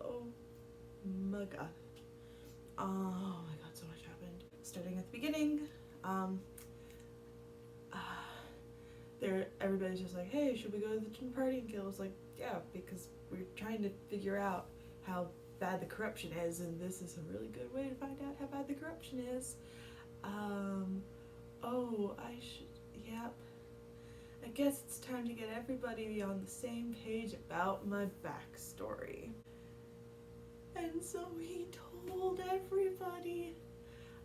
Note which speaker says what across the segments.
Speaker 1: Oh my god. Oh my god, so much happened. Starting at the beginning, everybody's just like, hey, should we go to the gym party? And Caleb's like, yeah, because we're trying to figure out how bad the corruption is, and this is a really good way to find out how bad the corruption is. Yep. I guess it's time to get everybody on the same page about my backstory. And so he told everybody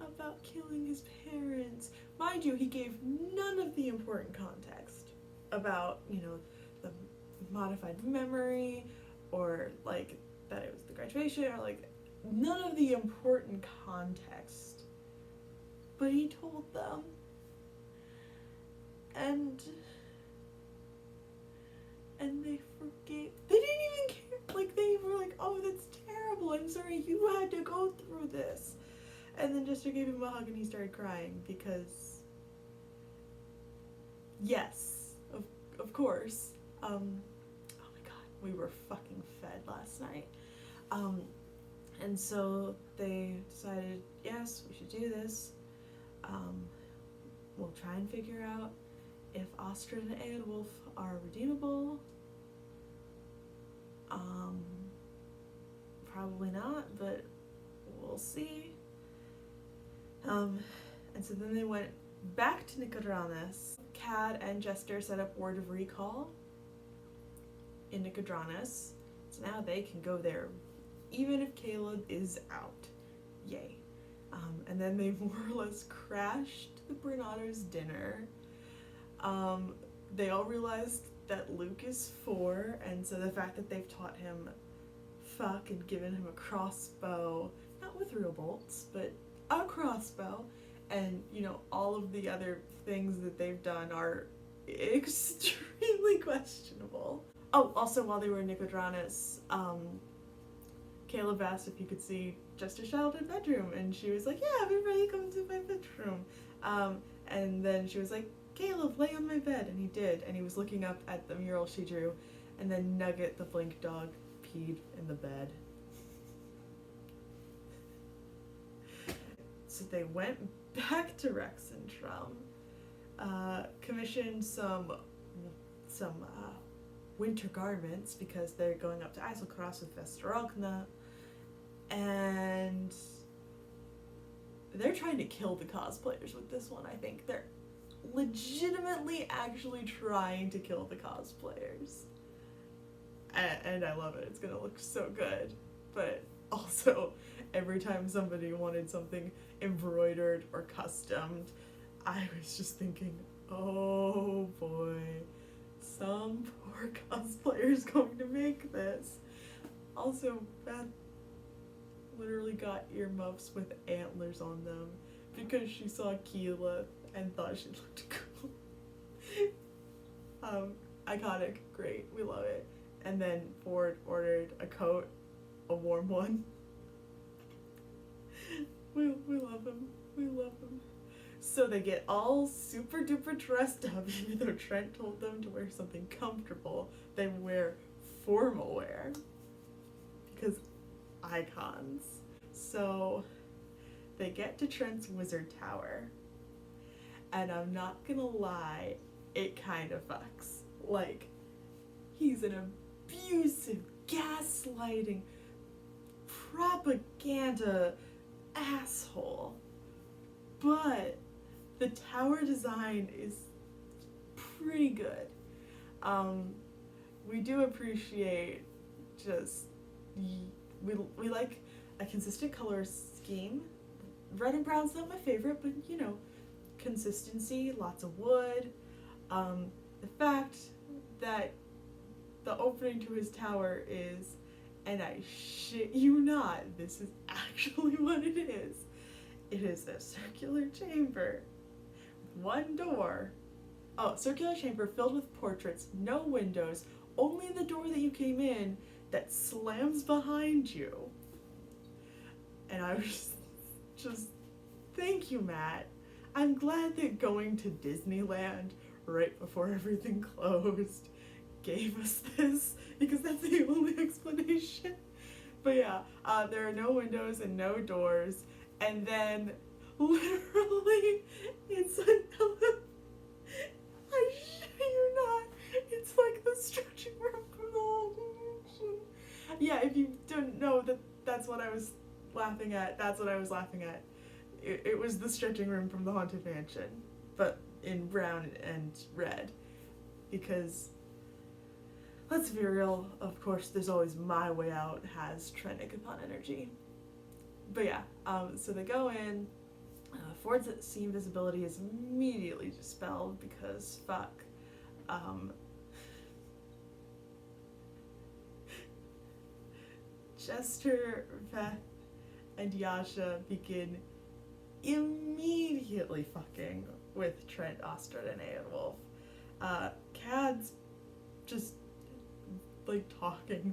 Speaker 1: about killing his parents. Mind you, he gave none of the important context about, the modified memory, or like that it was the graduation, or like none of the important context. But he told them. And they forgave. They didn't even care. Like, they were like, oh, that's terrible. I'm sorry you had to go through this. And then Jester gave him a hug and he started crying because, yes, of course. Oh my god, we were fucking fed last night. And so they decided, yes, we should do this. We'll try and figure out if Ostrid and Aedwulf are redeemable. Probably not, but we'll see. And so then they went back to Nicodranus. Cad and Jester set up Word of Recall in Nicodranus, so now they can go there even if Caleb is out. Yay. And then they more or less crashed the Bernado's dinner. They all realized that Luke is 4, and so the fact that they've taught him fuck and given him a crossbow, not with real bolts, but a crossbow, and all of the other things that they've done are extremely questionable. Oh, also while they were in Nicodranus, Caleb asked if he could see Jester's childhood bedroom, and she was like, yeah, everybody come to my bedroom. And then she was like, Caleb, lay on my bed, and he did, and he was looking up at the mural she drew, and then Nugget, the blink dog, peed in the bed. So they went back to Rexentrum, commissioned some winter garments because they're going up to Eiselcross with Vesterogna, and they're trying to kill the cosplayers with this one. I think they're legitimately actually trying to kill the cosplayers, and I love it. It's gonna look so good. But also, every time somebody wanted something embroidered or customed, I was just thinking, oh boy, some poor cosplayer is going to make this. Also, Beth literally got earmuffs with antlers on them because she saw Keyleth and thought she looked cool. Iconic, great, we love it. And then Ford ordered a coat, a warm one. We love him, we love him. So they get all super duper dressed up, even though Trent told them to wear something comfortable. They wear formal wear, because icons. So they get to Trent's wizard tower, and I'm not gonna lie, it kind of fucks. Like, he's an abusive, gaslighting, propaganda asshole. But the tower design is pretty good. We do appreciate just, we like a consistent color scheme. Red and brown's not my favorite, but consistency, lots of wood. The fact that the opening to his tower is, and I shit you not, this is actually what it is. It is a circular chamber with one door. Oh, circular chamber filled with portraits, no windows, only the door that you came in that slams behind you. And I was just thank you, Matt. I'm glad that going to Disneyland right before everything closed gave us this, because that's the only explanation. But yeah, there are no windows and no doors, and then literally it's an elevator. I shit you not. It's like the stretching room from the Haunted Mansion. Yeah, if you don't know that's what I was laughing at, that's what I was laughing at. It was the stretching room from the Haunted Mansion, but in brown and red. Because, let's be real, of course, there's always my way out has Trent Ikithon energy. But yeah, so they go in. Ford's see invisibility is immediately dispelled because fuck. Jester, Beth, and Yasha begin immediately fucking with Trent, Ostred, and Aeonwolf. Cad's just like talking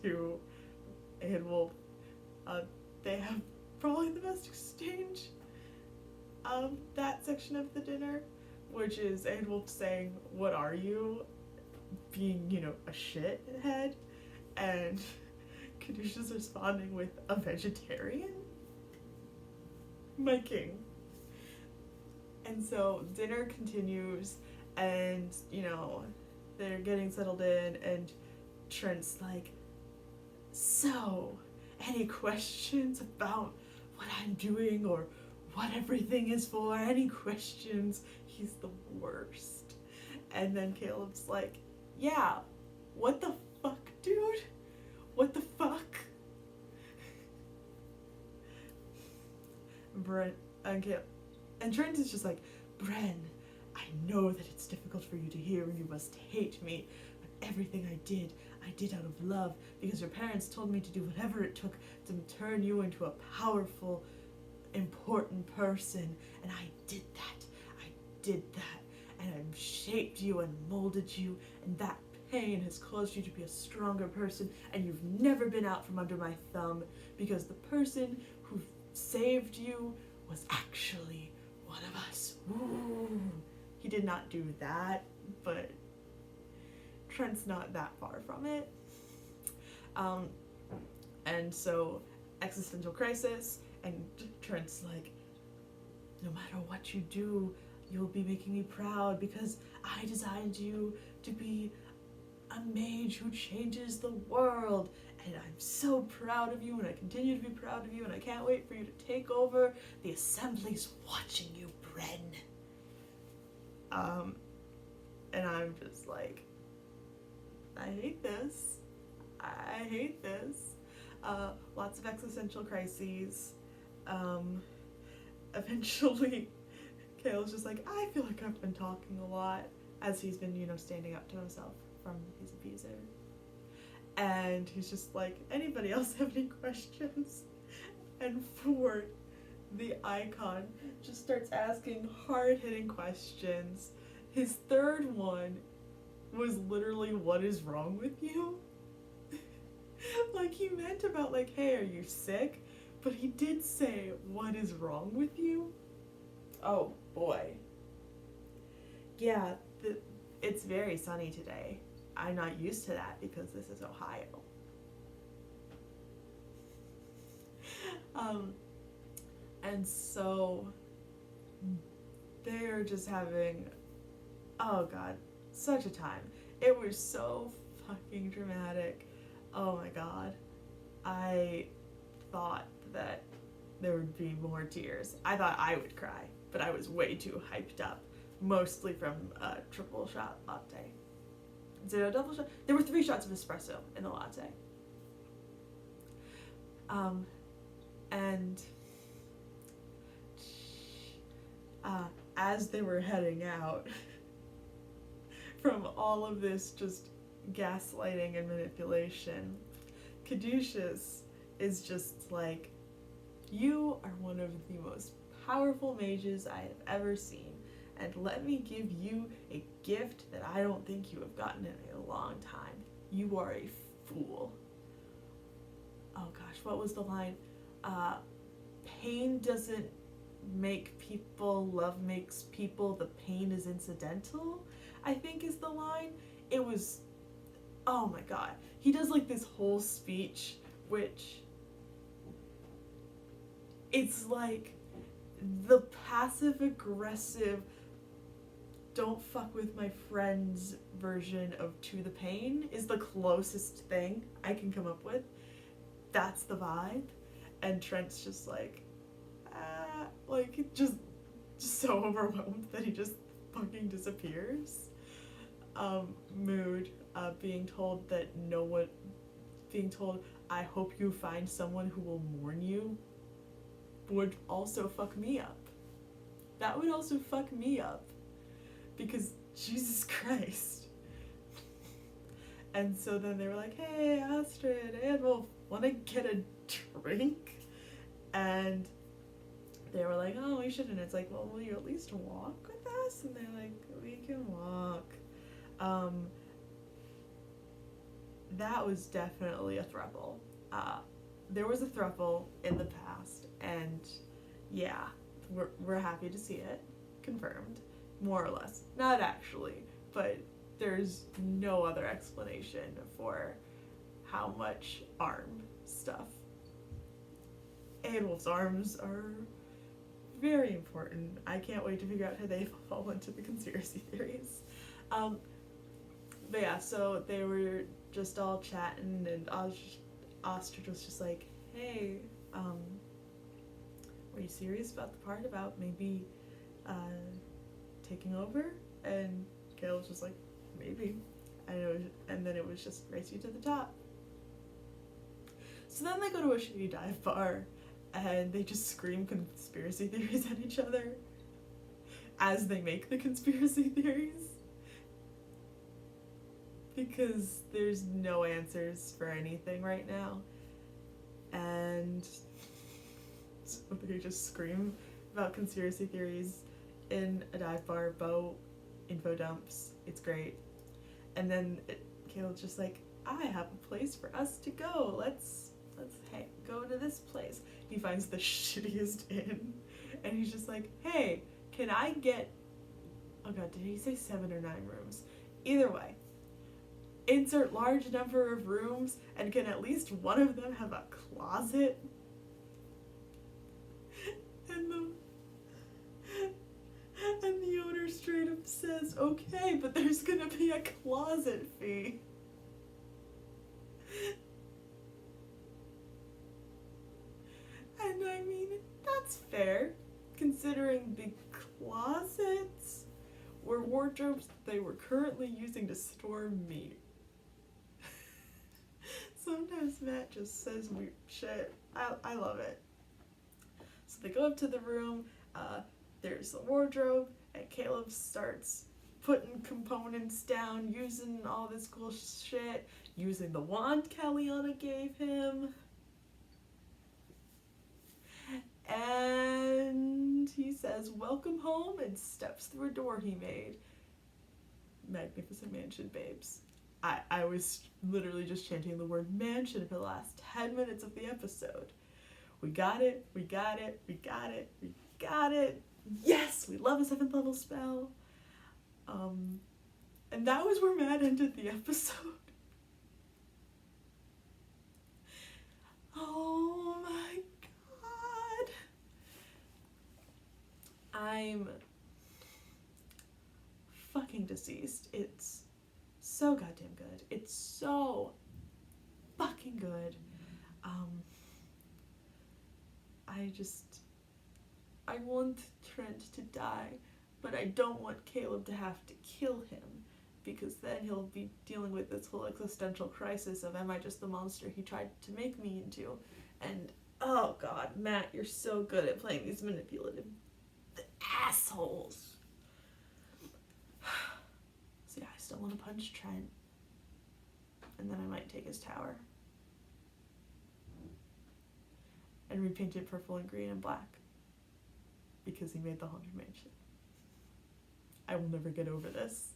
Speaker 1: to Aeonwolf. They have probably the best exchange of that section of the dinner, which is Aeonwolf saying, "What are you?" being, a shithead, and Kadusha's responding with, "A vegetarian? My king." And so dinner continues, and, they're getting settled in, and Trent's like, "So, any questions about what I'm doing or what everything is for? Any questions?" He's the worst. And then Caleb's like, "Yeah, what the fuck, dude? What the fuck?" Brent and Caleb. And Trent is just like, "Bren, I know that it's difficult for you to hear and you must hate me, but everything I did out of love because your parents told me to do whatever it took to turn you into a powerful, important person, and I did that. And I've shaped you and molded you, and that pain has caused you to be a stronger person, and you've never been out from under my thumb because the person who saved you was actually one of us." Ooh. He did not do that, but Trent's not that far from it. And so, existential crisis, and Trent's like, "No matter what you do, you'll be making me proud because I designed you to be a mage who changes the world, and I'm so proud of you, and I continue to be proud of you, and I can't wait for you to take over. The Assembly's watching you, Bren." And I'm just like, I hate this. Lots of existential crises. Eventually, Kale's just like, "I feel like I've been talking a lot," as he's been, standing up to himself from his abuser. And he's just like, "Anybody else have any questions?" And Ford, the icon, just starts asking hard-hitting questions. His third one was literally, "What is wrong with you?" Like, he meant about, like, "Hey, are you sick?" But he did say, "What is wrong with you?" Oh, boy. Yeah, it's very sunny today. I'm not used to that because this is Ohio. And so they're just having, oh god, such a time. It was so fucking dramatic. Oh my god. I thought that there would be more tears. I thought I would cry, but I was way too hyped up, mostly from a triple shot latte. Is it a double shot? There were 3 shots of espresso in the latte. And as they were heading out from all of this just gaslighting and manipulation, Caduceus is just like, "You are one of the most powerful mages I have ever seen, and let me give you a gift that I don't think you have gotten in a long time. You are a fool." Oh gosh, what was the line? Pain doesn't make people, love makes people, the pain is incidental, I think is the line. It was, oh my god. He does like this whole speech which it's like the passive aggressive don't fuck with my friends version of To the Pain is the closest thing I can come up with. That's the vibe. And Trent's just like just so overwhelmed that he just fucking disappears. Mood, being told I hope you find someone who will mourn you would also fuck me up. That would also fuck me up. Because Jesus Christ. And so then they were like, hey, Astrid, and we'll want to get a drink? And they were like, oh, we shouldn't. It's like, well, will you at least walk with us? And they're like, we can walk. That was definitely a throuple. There was a throuple in the past, and yeah, we're happy to see it confirmed, more or less. Not actually, but there's no other explanation for how much arm stuff. Aedwulf's arms are very important. I can't wait to figure out how they fall into the conspiracy theories. But yeah, so they were just all chatting, and Ostrich was just like, hey, were you serious about the part about maybe taking over? And Caleb was just like, maybe. And then it was just race you to the top. So then they go to a shitty dive bar, and they just scream conspiracy theories at each other as they make the conspiracy theories. Because there's no answers for anything right now. And so they just scream about conspiracy theories in a dive bar, boat, info dumps. It's great. And then Caleb's just like, I have a place for us to go. Let's go to this place. He finds the shittiest inn, and he's just like, hey, can I get, oh god, did he say 7 or 9 rooms? Either way, insert large number of rooms, and can at least one of them have a closet? And the owner straight up says, okay, but there's gonna be a closet fee. And I mean, that's fair, considering the closets were wardrobes they were currently using to store meat. Sometimes Matt just says weird shit. I love it. So they go up to the room, there's the wardrobe, and Caleb starts putting components down, using all this cool shit, using the wand Caliana gave him. And he says, welcome home, and steps through a door he made. Magnificent mansion, babes. I was literally just chanting the word mansion for the last 10 minutes of the episode. We got it, we got it, we got it, we got it. Yes, we love a 7th level spell. And that was where Matt ended the episode. Oh my god. I'm fucking deceased. It's so goddamn good. It's so fucking good. I want Trent to die, but I don't want Caleb to have to kill him, because then he'll be dealing with this whole existential crisis of, am I just the monster he tried to make me into? And oh god, Matt, you're so good at playing these manipulative assholes. So yeah, I still want to punch Trent, and then I might take his tower and repaint it purple and green and black, because he made the Haunted Mansion. I will never get over this.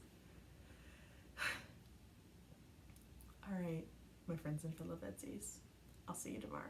Speaker 1: Alright, my friends and fellow VEDSies, I'll see you tomorrow.